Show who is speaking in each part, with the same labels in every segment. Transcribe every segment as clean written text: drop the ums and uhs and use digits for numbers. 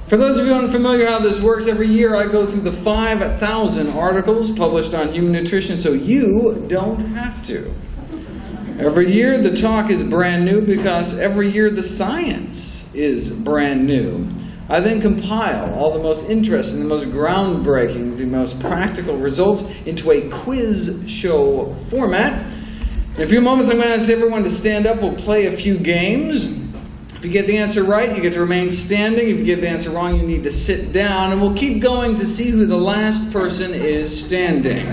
Speaker 1: For those of you unfamiliar how this works, every year I go through the 5,000 articles published on human nutrition so you don't have to. Every year the talk is brand new because every year the science is brand new. I then compile all the most interesting, the most groundbreaking, the most practical results into a quiz show format. In a few moments I'm going to ask everyone to stand up. We'll play a few games. If you get the answer right, you get to remain standing. If you get the answer wrong, you need to sit down. And we'll keep going to see who the last person is standing.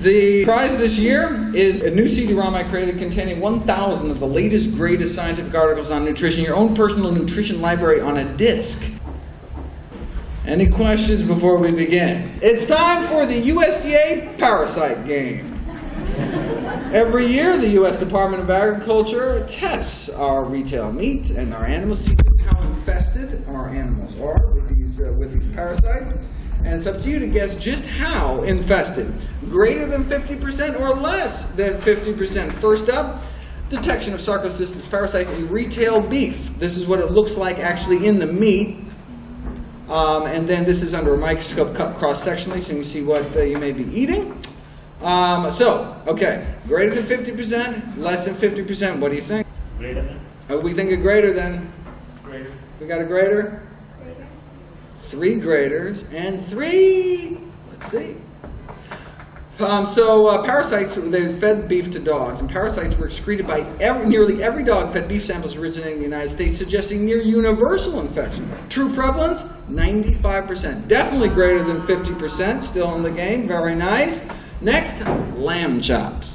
Speaker 1: The prize this year is a new CD-ROM I created containing 1,000 of the latest, greatest scientific articles on nutrition, your own personal nutrition library on a disc. Any questions before we begin? It's time for the USDA Parasite Game. Every year, the U.S. Department of Agriculture tests our retail meat and our animals, see how infested our animals are with these parasites. And it's up to you to guess just how infested. Greater than 50% or less than 50%. First up, detection of Sarcocystis parasites in retail beef. This is what it looks like actually in the meat. And then this is under a microscope cut cross-sectionally so you can see what you may be eating. Okay, greater than 50%, less than 50%, what do you think?
Speaker 2: Greater than.
Speaker 1: We think a greater than?
Speaker 2: Greater.
Speaker 1: We got a greater?
Speaker 2: Greater. 3
Speaker 1: graders, and 3, let's see. Parasites, they fed beef to dogs, and parasites were excreted by nearly every dog fed beef samples originating in the United States, suggesting near universal infection. True prevalence, 95%. Definitely greater than 50%, still in the game, very nice. Next, lamb chops.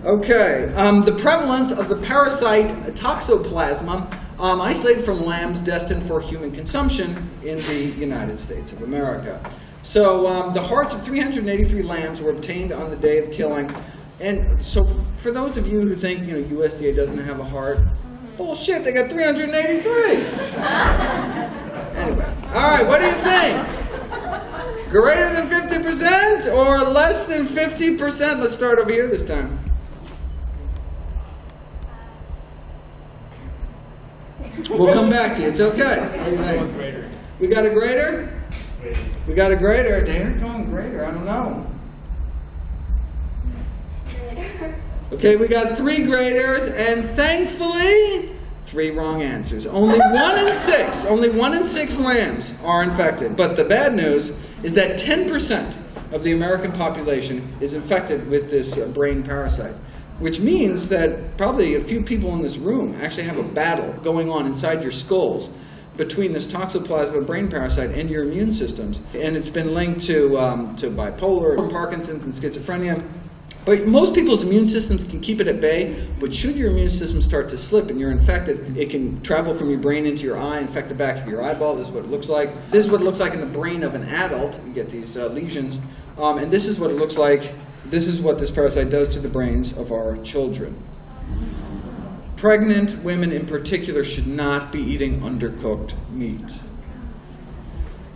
Speaker 1: Okay, the prevalence of the parasite Toxoplasma isolated from lambs destined for human consumption in the United States of America. So the hearts of 383 lambs were obtained on the day of killing. And so for those of you who think, USDA doesn't have a heart, bullshit, they got 383. Anyway, all right, what do you think? Greater than 50% or less than 50%? Let's start over here this time. We'll come back to you. It's okay. What do you think? We got a greater? We got a greater. They're going greater. I don't know. Okay, we got 3 graders, and thankfully, 3 wrong answers. Only 1 in 6. Only 1 in 6 lambs are infected. But the bad news is that 10% of the American population is infected with this brain parasite, which means that probably a few people in this room actually have a battle going on inside your skulls between this Toxoplasma brain parasite and your immune systems. And it's been linked to bipolar, Parkinson's, and schizophrenia. But most people's immune systems can keep it at bay, but should your immune system start to slip and you're infected, it can travel from your brain into your eye, infect the back of your eyeball. This is what it looks like. This is what it looks like in the brain of an adult. You get these lesions. And this is what it looks like. This is what this parasite does to the brains of our children. Pregnant women in particular should not be eating undercooked meat.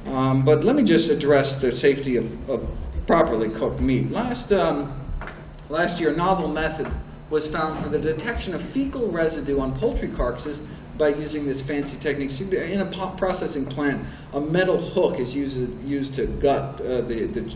Speaker 1: But let me just address the safety of properly cooked meat. Last year, a novel method was found for the detection of fecal residue on poultry carcasses by using this fancy technique. In a processing plant, a metal hook is used to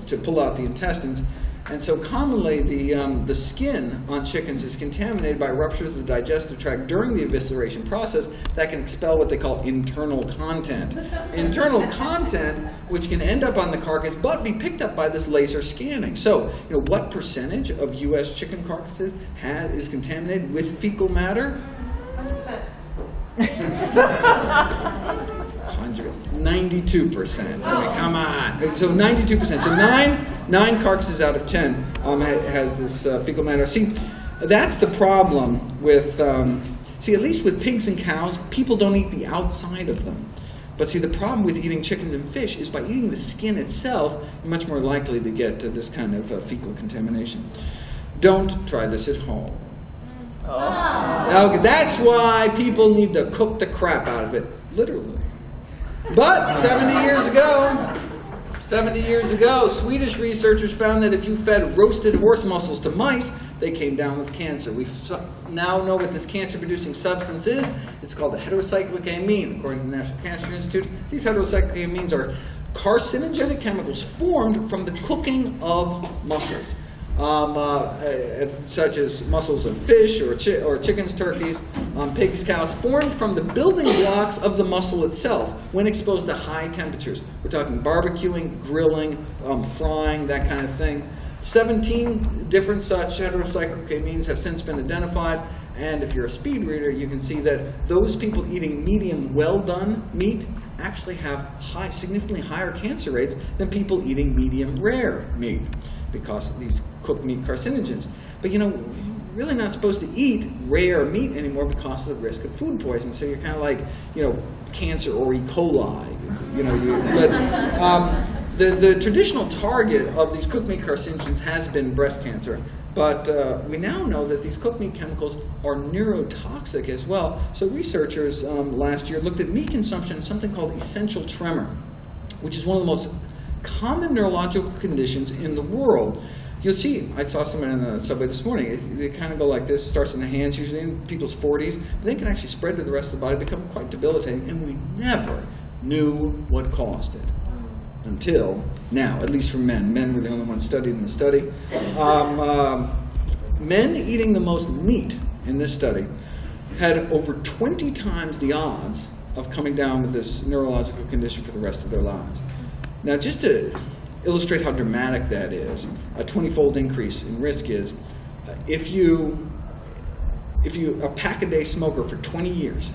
Speaker 1: to pull out the intestines. And so commonly the skin on chickens is contaminated by ruptures of the digestive tract during the evisceration process that can expel what they call internal content. Internal content which can end up on the carcass but be picked up by this laser scanning. So, what percentage of U.S. chicken carcasses is contaminated with fecal matter? 100%. 92%. I mean, come on. So 92%. So 9 carcasses out of 10 has this fecal matter. See, that's the problem with, at least with pigs and cows, people don't eat the outside of them. But see, the problem with eating chickens and fish is by eating the skin itself, you're much more likely to get this kind of fecal contamination. Don't try this at home. Okay, that's why people need to cook the crap out of it, literally. But 70 years ago, Swedish researchers found that if you fed roasted horse muscles to mice, they came down with cancer. We now know what this cancer-producing substance is. It's called the heterocyclic amine, according to the National Cancer Institute. These heterocyclic amines are carcinogenic chemicals formed from the cooking of mussels, such as mussels of fish or chickens, turkeys, pigs, cows, formed from the building blocks of the mussel itself when exposed to high temperatures. We're talking barbecuing, grilling, frying, that kind of thing. 17 different such heterocyclic amines have since been identified, and if you're a speed reader, you can see that those people eating medium well-done meat actually have significantly higher cancer rates than people eating medium rare meat because of these cooked meat carcinogens. But you know, you're really not supposed to eat rare meat anymore because of the risk of food poisoning. So you're kind of like, you know, cancer or E. coli. You know, the traditional target of these cooked meat carcinogens has been breast cancer. But we now know that these cooked meat chemicals are neurotoxic as well. So researchers last year looked at meat consumption and something called essential tremor, which is one of the most common neurological conditions in the world. You'll see, I saw someone in the subway this morning, they kind of go like this, starts in the hands, usually in people's 40s, but they can actually spread to the rest of the body, become quite debilitating, and we never knew what caused it. Until now, at least for men. Men were the only ones studied in the study. Men eating the most meat in this study had over 20 times the odds of coming down with this neurological condition for the rest of their lives. Now, just to illustrate how dramatic that is, a 20-fold increase in risk is if you a pack-a-day smoker for 20 years,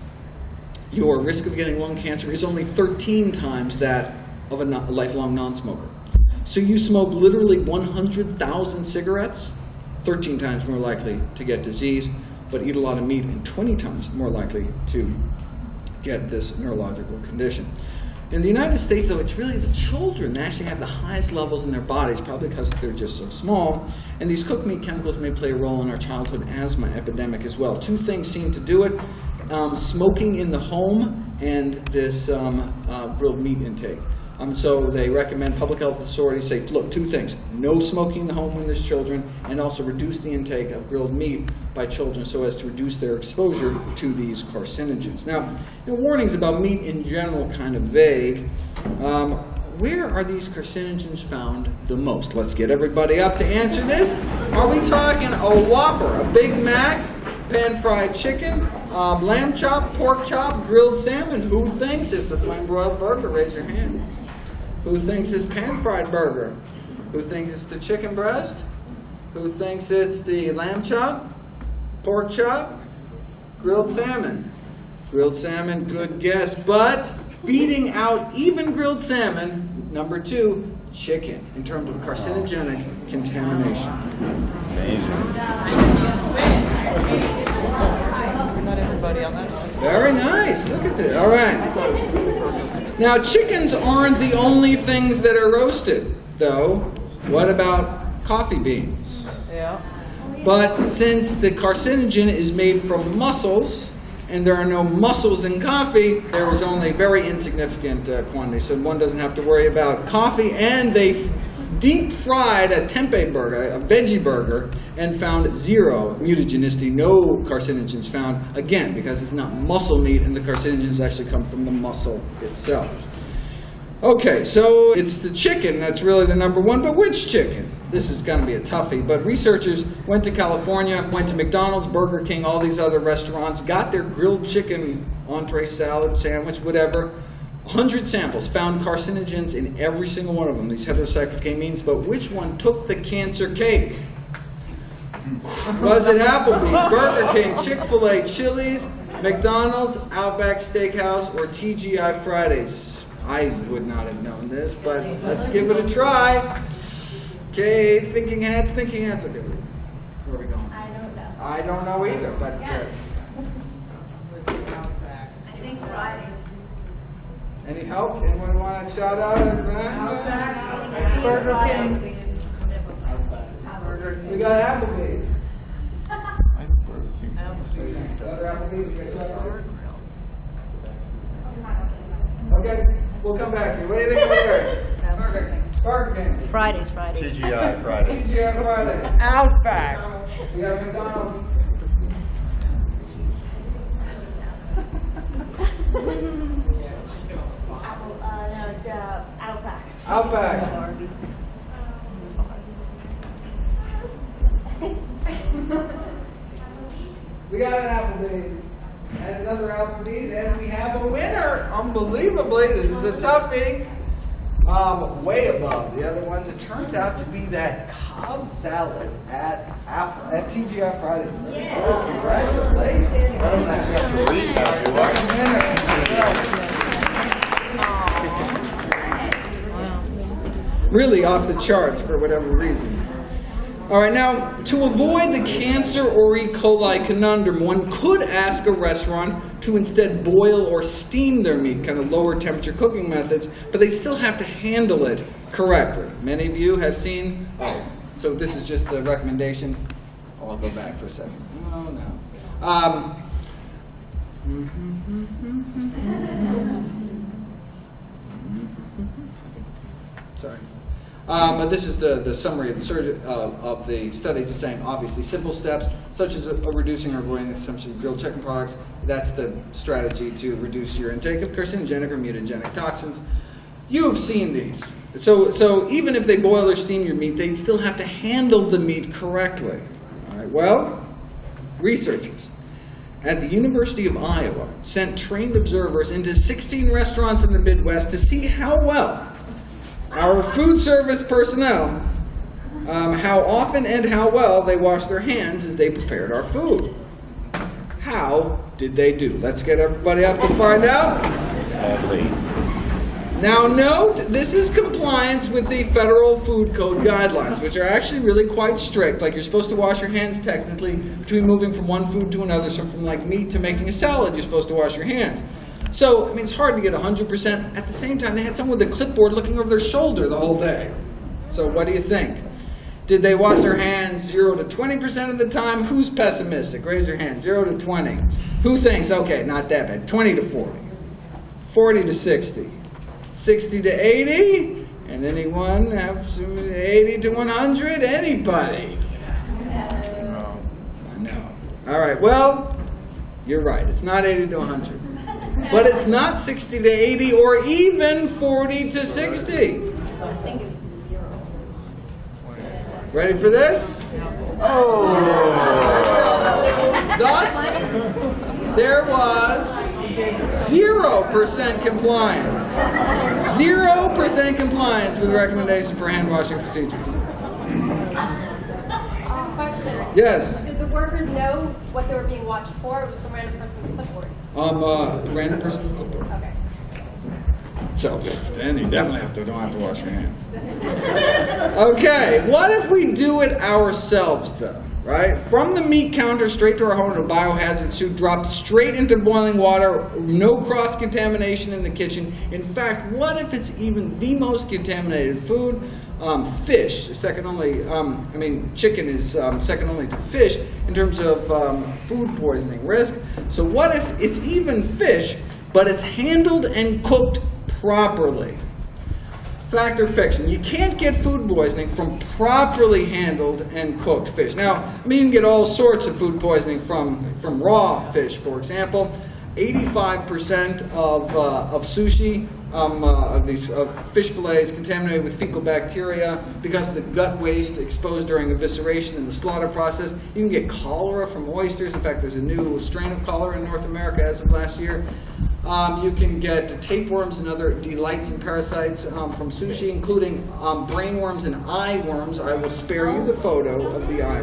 Speaker 1: your risk of getting lung cancer is only 13 times that of a lifelong non-smoker. So you smoke literally 100,000 cigarettes, 13 times more likely to get disease, but eat a lot of meat and 20 times more likely to get this neurological condition. In the United States, though, it's really the children that actually have the highest levels in their bodies, probably because they're just so small. And these cooked meat chemicals may play a role in our childhood asthma epidemic as well. Two things seem to do it: smoking in the home and this grilled meat intake. So they recommend, public health authorities say, look, two things: no smoking in the home when there's children, and also reduce the intake of grilled meat by children so as to reduce their exposure to these carcinogens. Now, warnings about meat in general kind of vague. Where are these carcinogens found the most? Let's get everybody up to answer this. Are we talking a Whopper, a Big Mac, pan-fried chicken, lamb chop, pork chop, grilled salmon? Who thinks it's a flame-broiled burger? Raise your hand. Who thinks it's pan-fried burger? Who thinks it's the chicken breast? Who thinks it's the lamb chop, pork chop, grilled salmon? Grilled salmon, good guess. But beating out even grilled salmon, number 2, chicken, in terms of carcinogenic contamination.
Speaker 3: Not everybody on that one.
Speaker 1: Very nice. Look at this. All right. Now, chickens aren't the only things that are roasted, though. What about coffee beans?
Speaker 3: Yeah.
Speaker 1: But since the carcinogen is made from mussels, and there are no mussels in coffee, there is only very insignificant quantity. So one doesn't have to worry about coffee. And they deep fried a tempeh burger, a veggie burger, and found 0 mutagenicity, no carcinogens found, again, because it's not mussel meat and the carcinogens actually come from the mussel itself. Okay, so it's the chicken that's really the number 1, but which chicken? This is going to be a toughie, but researchers went to California, went to McDonald's, Burger King, all these other restaurants, got their grilled chicken entree, salad, sandwich, whatever. 100 samples found carcinogens in every single one of them, these heterocyclic amines, but which one took the cancer cake? Was it Applebee's, Burger King, Chick-fil-A, Chili's, McDonald's, Outback Steakhouse, or TGI Fridays? I would not have known this, but let's give it a try. Okay, thinking hats. Okay, where are we going?
Speaker 4: I don't know.
Speaker 1: I don't know either, but
Speaker 4: Yes. I think Fridays.
Speaker 1: any help? Anyone want to shout out?
Speaker 3: Burger King.
Speaker 1: We got Applebee's. Okay, we'll come back to you. What do you think of Burger? Burger King.
Speaker 3: Fridays.
Speaker 4: TGI Friday.
Speaker 1: TGI Friday.
Speaker 3: Outback.
Speaker 1: We have McDonald's.
Speaker 5: Outback.
Speaker 1: Outback. We got an Applebee's and another Applebee's, and we have a winner. Unbelievably, this is a toughie. Way above the other ones. It turns out to be that Cobb salad at TGI Fridays.
Speaker 5: Yeah.
Speaker 1: Oh, congratulations.
Speaker 4: I don't actually have to leave now, do I?
Speaker 1: Really off the charts for whatever reason. All right, now, to avoid the cancer or E. coli conundrum, one could ask a restaurant to instead boil or steam their meat, kind of lower temperature cooking methods, but they still have to handle it correctly. Many of you have seen, so this is just a recommendation. Oh, I'll go back for a second. Oh, no. Sorry. This is the summary of the study, just saying obviously simple steps, such as reducing or avoiding the consumption of grilled chicken products. That's the strategy to reduce your intake of carcinogenic or mutagenic toxins. You have seen these. So even if they boil or steam your meat, they still have to handle the meat correctly. All right, well, researchers at the University of Iowa sent trained observers into 16 restaurants in the Midwest to see how well our food service personnel, how often and how well they washed their hands as they prepared our food. How did they do? Let's get everybody up to find out. Now note, this is compliance with the Federal Food Code guidelines, which are actually really quite strict. Like, you're supposed to wash your hands technically between moving from one food to another. So from like meat to making a salad, you're supposed to wash your hands. So, I mean, it's hard to get 100%. At the same time, they had someone with a clipboard looking over their shoulder the whole day. So what do you think? Did they wash their hands 0 to 20% of the time? Who's pessimistic? Raise your hand. 0 to 20. Who thinks, okay, not that bad. 20 to 40. 40 to 60. 60 to 80. And anyone have some 80 to 100? Anybody? No. All right, well, you're right. It's not 80 to 100. But it's not 60 to 80 or even 40 to 60.
Speaker 5: I think it's 0.
Speaker 1: Ready for this? Oh! Thus, there was 0% compliance. 0% compliance with the recommendation for hand washing procedures.
Speaker 5: Question.
Speaker 1: Yes?
Speaker 5: Did the workers know what they were being watched for, or was it some random person with a clipboard?
Speaker 1: Random person with a clipboard.
Speaker 5: Okay.
Speaker 1: So then you definitely don't have to wash your hands. Okay, what if we do it ourselves though, right? From the meat counter straight to our home in a biohazard suit, dropped straight into boiling water, no cross-contamination in the kitchen. In fact, what if it's even the most contaminated food? Fish, second only, chicken is second only to fish in terms of food poisoning risk. So what if it's even fish, but it's handled and cooked properly? Fact or fiction? You can't get food poisoning from properly handled and cooked fish. Now, I mean, you can get all sorts of food poisoning from raw fish, for example. 85% of sushi, of these fish fillets, contaminated with fecal bacteria because of the gut waste exposed during evisceration in the slaughter process. You can get cholera from oysters. In fact, there's a new strain of cholera in North America as of last year. You can get tapeworms and other delights and parasites from sushi, including brainworms and eye worms. I will spare you the photo of the eye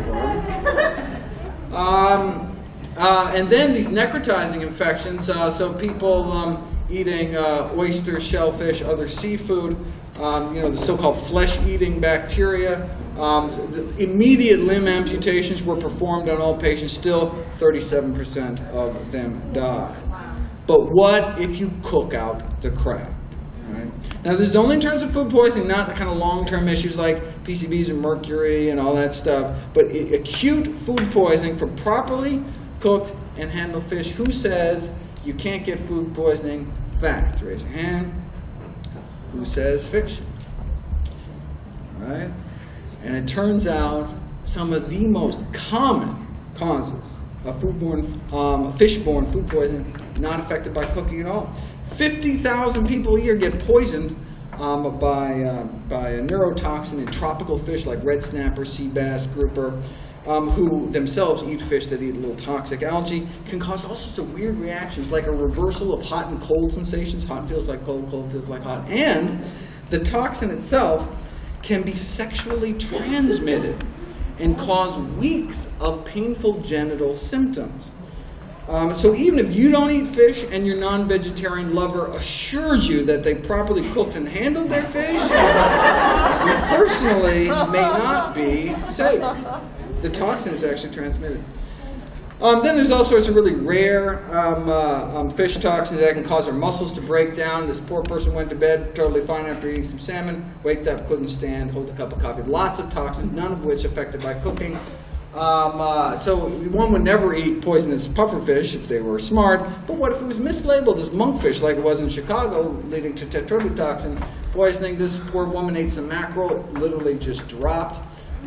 Speaker 1: worm. And then these necrotizing infections, so people eating oyster, shellfish, other seafood, the so-called flesh-eating bacteria. The immediate limb amputations were performed on all patients. Still, 37% of them died. But what if you cook out the crab? Right? Now, this is only in terms of food poisoning, not the kind of long-term issues like PCBs and mercury and all that stuff, but acute food poisoning from properly cooked and handled fish. Who says you can't get food poisoning? Fact. Raise your hand. Who says fiction? right? And it turns out some of the most common causes of fish-borne food poisoning not affected by cooking at all. 50,000 people a year get poisoned by a neurotoxin in tropical fish like red snapper, sea bass, grouper, who themselves eat fish that eat a little toxic algae, can cause all sorts of weird reactions, like a reversal of hot and cold sensations. Hot feels like cold, cold feels like hot. And the toxin itself can be sexually transmitted and cause weeks of painful genital symptoms. So even if you don't eat fish and your non-vegetarian lover assures you that they properly cooked and handled their fish, you personally may not be safe. The toxin is actually transmitted. Then there's all sorts of really rare fish toxins that can cause our muscles to break down. This poor person went to bed totally fine after eating some salmon, waked up, couldn't stand, hold a cup of coffee. Lots of toxins, none of which affected by cooking. So one would never eat poisonous pufferfish if they were smart, but what if it was mislabeled as monkfish like it was in Chicago, leading to tetrodotoxin poisoning? This poor woman ate some mackerel, it literally just dropped.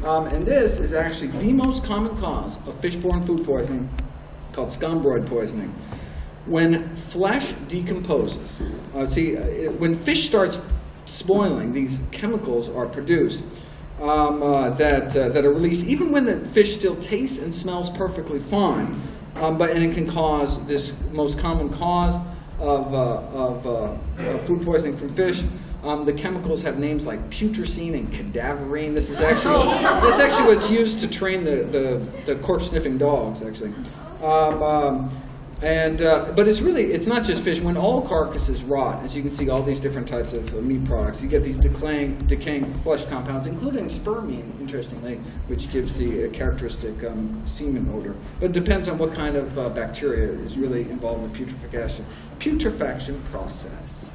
Speaker 1: And this is actually the most common cause of fish-borne food poisoning, called scombroid poisoning. When flesh decomposes, when fish starts spoiling, these chemicals are produced that are released even when the fish still tastes and smells perfectly fine. And it can cause this most common cause of food poisoning from fish. The chemicals have names like putrescine and cadaverine. This is actually that's actually what's used to train the corpse-sniffing dogs, actually. But it's not just fish. When all carcasses rot, as you can see, all these different types of meat products, you get these decaying flesh compounds, including spermine, interestingly, which gives the characteristic semen odor. But it depends on what kind of bacteria is really involved in the putrefaction process.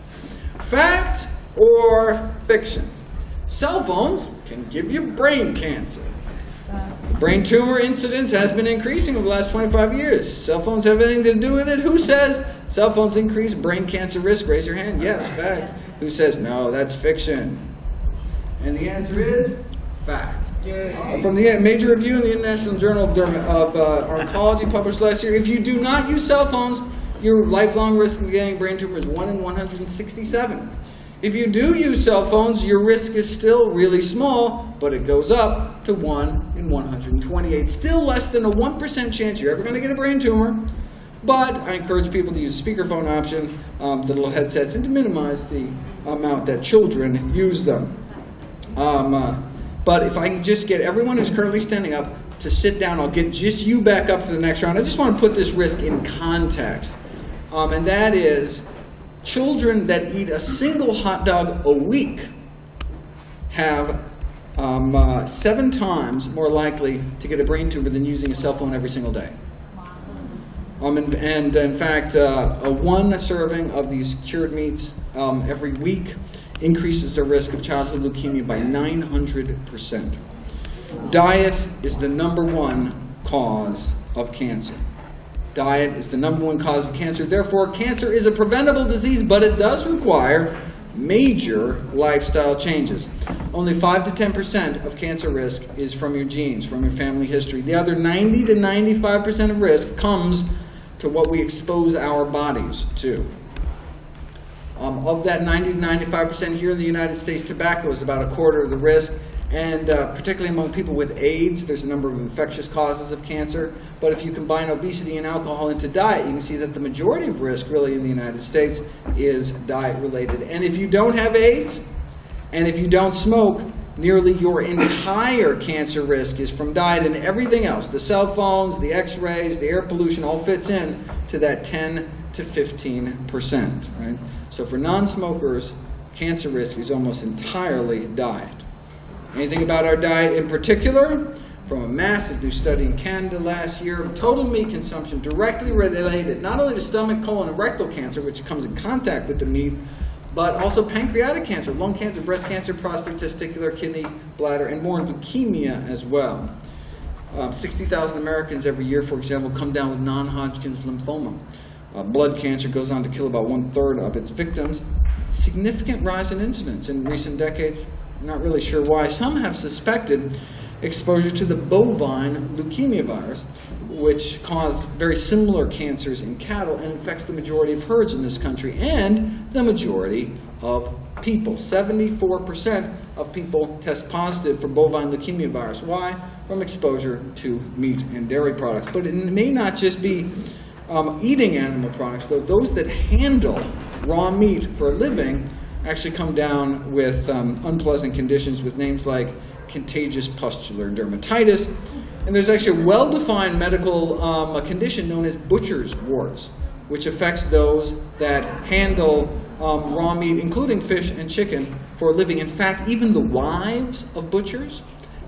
Speaker 1: Fact or fiction? Cell phones can give you brain cancer. Brain tumor incidence has been increasing over the last 25 years. Cell phones have anything to do with it? Who says cell phones increase brain cancer risk? Raise your hand. Yes, fact. Who says no, that's fiction? And the answer is fact. From the major review in the International Journal of Oncology published last year, if you do not use cell phones, your lifelong risk of getting brain tumor is 1 in 167. If you do use cell phones, your risk is still really small, but it goes up to 1 in 128. Still less than a 1% chance you're ever going to get a brain tumor. But I encourage people to use the speakerphone option, the little headsets, and to minimize the amount that children use them. But if I can just get everyone who's currently standing up to sit down, I'll get just you back up for the next round. I just want to put this risk in context. And that is, children that eat a single hot dog a week have 7 times more likely to get a brain tumor than using a cell phone every single day. And in fact, one serving of these cured meats every week increases the risk of childhood leukemia by 900%. Diet is the #1 cause of cancer. Diet is the #1 cause of cancer. Therefore, cancer is a preventable disease, but it does require major lifestyle changes. Only 5 to 10% of cancer risk is from your genes, from your family history. The other 90 to 95% of risk comes to what we expose our bodies to. Of that 90 to 95% here in the United States, tobacco is about 1/4 of the risk. And particularly among people with AIDS, there's a number of infectious causes of cancer. But if you combine obesity and alcohol into diet, you can see that the majority of risk really in the United States is diet-related. And if you don't have AIDS, and if you don't smoke, nearly your entire cancer risk is from diet, and everything else, the cell phones, the x-rays, the air pollution, all fits in to that 10 to 15%. Right? So for non-smokers, cancer risk is almost entirely diet. Anything about our diet in particular? From a massive new study in Canada last year, total meat consumption directly related not only to stomach, colon, and rectal cancer, which comes in contact with the meat, but also pancreatic cancer, lung cancer, breast cancer, prostate, testicular, kidney, bladder, and more, leukemia as well. 60,000 Americans every year, for example, come down with non-Hodgkin's lymphoma. Blood cancer goes on to kill about 1/3 of its victims. Significant rise in incidence in recent decades. not really sure why. Some have suspected exposure to the bovine leukemia virus, which causes very similar cancers in cattle and infects the majority of herds in this country and the majority of people. 74% of people test positive for bovine leukemia virus. Why? From exposure to meat and dairy products. But it may not just be eating animal products, though. Those that handle raw meat for a living actually come down with unpleasant conditions with names like contagious pustular dermatitis. And there's actually a well-defined medical condition known as butcher's warts, which affects those that handle raw meat, including fish and chicken, for a living. In fact, even the wives of butchers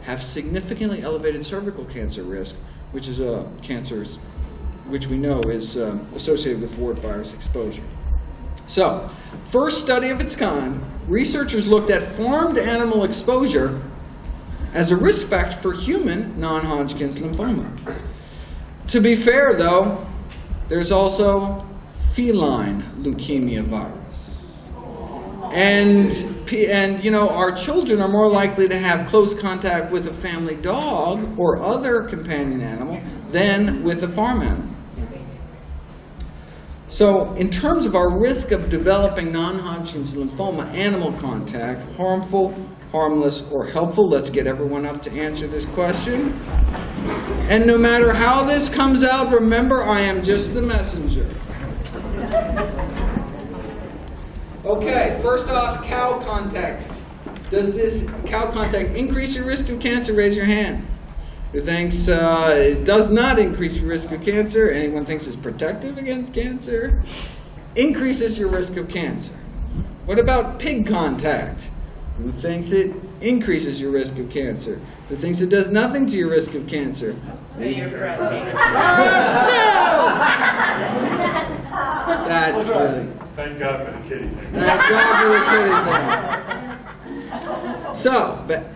Speaker 1: have significantly elevated cervical cancer risk, which is a cancer which we know is associated with wart virus exposure. So, first study of its kind, researchers looked at farmed animal exposure as a risk factor for human non-Hodgkin's lymphoma. To be fair, though, there's also feline leukemia virus. And you know, our children are more likely to have close contact with a family dog or other companion animal than with a farm animal. So, in terms of our risk of developing non-Hodgkin's lymphoma, animal contact, harmful, harmless, or helpful? Let's get everyone up to answer this question. And no matter how this comes out, remember, I am just the messenger. Okay, first off, cow contact. Does this cow contact increase your risk of cancer? Raise your hand. Who thinks it does not increase your risk of cancer? Anyone thinks it's protective against cancer? Increases your risk of cancer. What about pig contact? Who thinks it increases your risk of cancer? Who thinks it does nothing to your risk of cancer? That's really...
Speaker 4: Thank God for the kitty thing.
Speaker 1: Thank God for the kitty thing. So, but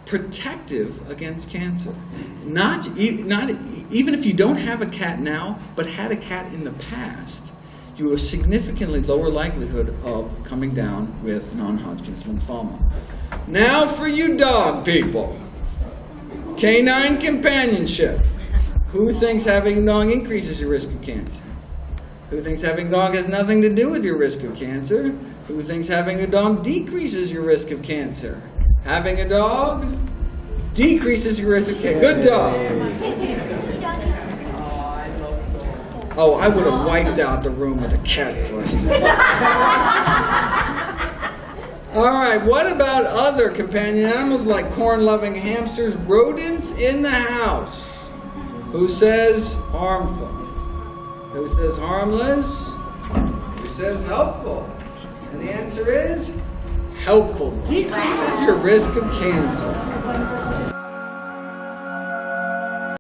Speaker 1: protective against cancer. Not even if you don't have a cat now, but had a cat in the past, you have a significantly lower likelihood of coming down with non-Hodgkin's lymphoma. Now for you dog people. Canine companionship. Who thinks having a dog increases your risk of cancer? Who thinks having a dog has nothing to do with your risk of cancer? Who thinks having a dog decreases your risk of cancer? Having a dog decreases your risk of cancer. Good dog. Oh, I would have wiped out the room with a cat question. All right, what about other companion animals like corn-loving hamsters, rodents in the house? Who says harmful? Who says harmless? Who says helpful? And the answer is helpful. Decreases your risk of cancer.